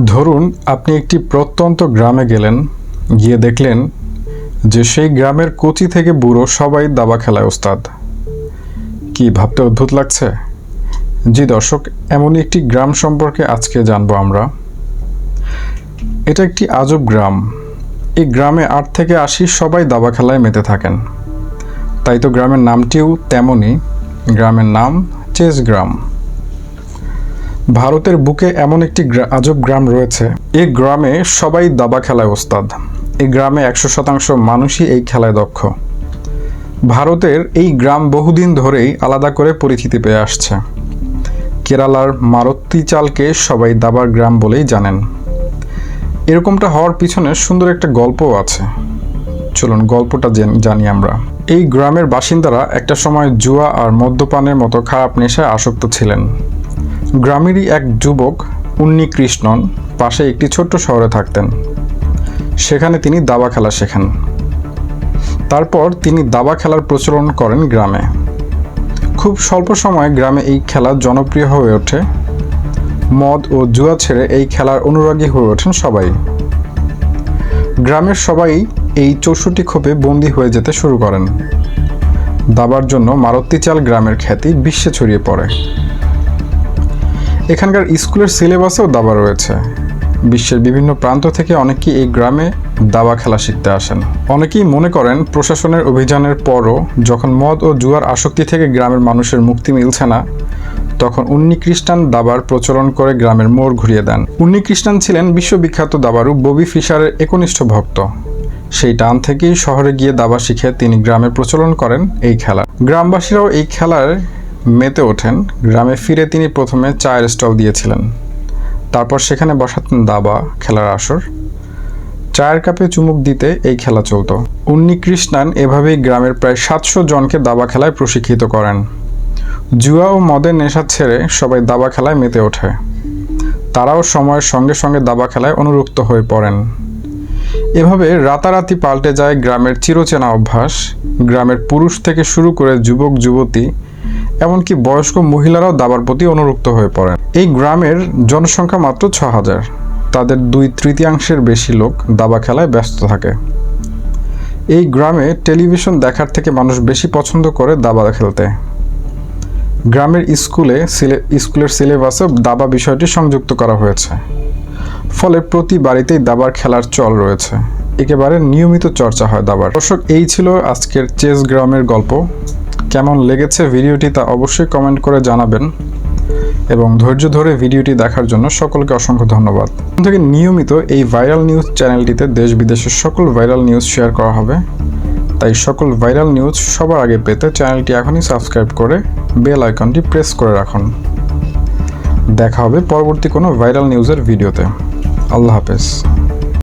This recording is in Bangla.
ধরুন আপনি একটি প্রত্যন্ত গ্রামে গেলেন, গিয়ে দেখলেন যে সেই গ্রামের কচি থেকে বুড়ো সবাই দাবা খেলায় ওস্তাদ। কি ভাবতে অদ্ভুত লাগছে? জি দর্শক, এমনই একটি গ্রাম সম্পর্কে আজকে জানবো আমরা। এটা একটি আজব গ্রাম। এই গ্রামে 8 থেকে 80 সবাই দাবা খেলায় মেতে থাকেন। তাই তো গ্রামের নামটিও তেমনই। গ্রামের নাম চেস গ্রাম। ভারতের বুকে এমন একটি আজব গ্রাম রয়েছে। এই গ্রামে সবাই দাবা খেলায় ওস্তাদ। এই গ্রামে 100% মানুষই এই খেলায় দক্ষ। ভারতের এই গ্রাম বহুদিন ধরেই আলাদা করে পরিচিতি পেয়ে আসছে। কেরালার মারত্তিচালকে সবাই দাবার গ্রাম বলেই জানেন। এরকমটা হওয়ার পিছনে সুন্দর একটা গল্পও আছে। চলুন গল্পটা জানি আমরা। এই গ্রামের বাসিন্দারা একটা সময় জুয়া আর মদ্যপানের মতো খারাপ নেশায় আসক্ত ছিলেন। গ্রামেরই এক যুবক উন্নিকৃষ্ণন পাশে একটি ছোট্ট শহরে থাকতেন। সেখানে তিনি দাবা খেলা শেখেন। তারপর তিনি দাবা খেলার প্রচলন করেন গ্রামে। খুব স্বল্প সময়ে গ্রামে এই খেলা জনপ্রিয় হয়ে ওঠে। মদ ও জুয়া ছেড়ে এই খেলার অনুরাগী হয়ে ওঠেন সবাই। গ্রামের সবাই এই 64 খোপে বন্দী হয়ে যেতে শুরু করেন। দাবার জন্য মারত্তিচাল গ্রামের খ্যাতি বিশ্বে ছড়িয়ে পড়ে। এখানকার স্কুলের সিলেবাসেও দাবা রয়েছে। বিশ্বের বিভিন্ন প্রান্ত থেকে অনেকেই এই গ্রামে দাবা খেলা শিখতে আসেন। অনেকেই মনে করেন প্রশাসনের অভিযানের পরও যখন মদ ও জুয়ার আসক্তি থেকে গ্রামের মানুষের মুক্তি মিলছে না, তখন উন্নিকৃষ্ণন দাবার প্রচলন করে গ্রামের মোড় ঘুরিয়ে দেন। উন্নিকৃষ্ণন ছিলেন বিশ্ববিখ্যাত দাবাড়ু ববি ফিশারের একনিষ্ঠ ভক্ত। সেই টান থেকেই শহরে গিয়ে দাবা শিখে তিনি গ্রামে প্রচলন করেন এই খেলা। গ্রামবাসীরাও এই খেলায় মেতে ওঠেন। গ্রামে ফিরে তিনি প্রথমে চায়ের স্টল দিয়েছিলেন। তারপর সেখানে বসাতেন দাবা খেলার আসর। চায়ের কাপে চুমুক দিতে এই খেলা চলত। উন্নিকৃষ্ণন এভাবেই গ্রামের প্রায় 700 জনকে দাবা খেলায় প্রশিক্ষিত করেন। জুয়া ও মদের নেশা ছেড়ে সবাই দাবা খেলায় মেতে ওঠে। তারাও সময়ের সঙ্গে সঙ্গে দাবা খেলায় অনুরক্ত হয়ে পড়েন। এভাবে রাতারাতি পাল্টে যায় গ্রামের চিরচেনা অভ্যাস। গ্রামের পুরুষ থেকে শুরু করে যুবক যুবতী এমনকি বয়স্ক মহিলারাও দাবার প্রতি অনুরক্ত হয়ে পড়েন। এই গ্রামের জনসংখ্যা মাত্র 6000। তাদের 2/3 বেশি লোক দাবা খেলায় ব্যস্ত থাকে। এই গ্রামে টেলিভিশন দেখার থেকে মানুষ বেশি পছন্দ করে দাবা খেলতে। গ্রামের স্কুলের সিলেবাসে দাবা বিষয়টি সংযুক্ত করা হয়েছে। ফলে প্রতি বাড়িতেই দাবার খেলার চল রয়েছে। একেবারে নিয়মিত চর্চা হয় দাবার। দর্শক, এই ছিল আজকের চেস গ্রামের গল্প। কেমন লেগেছে ভিডিওটি তা অবশ্যই কমেন্ট করে জানাবেন এবং ধৈর্য ধরে ভিডিওটি দেখার জন্য সকলকে অসংখ্য ধন্যবাদ। এখন থেকে নিয়মিত এই ভাইরাল নিউজ চ্যানেলটিতে দেশ বিদেশের সকল ভাইরাল নিউজ শেয়ার করা হবে। তাই সকল ভাইরাল নিউজ সবার আগে পেতে চ্যানেলটি এখনই সাবস্ক্রাইব করে বেল আইকনটি প্রেস করে রাখুন। দেখা হবে পরবর্তী কোনো ভাইরাল নিউজের ভিডিওতে। আল্লাহ হাফেজ।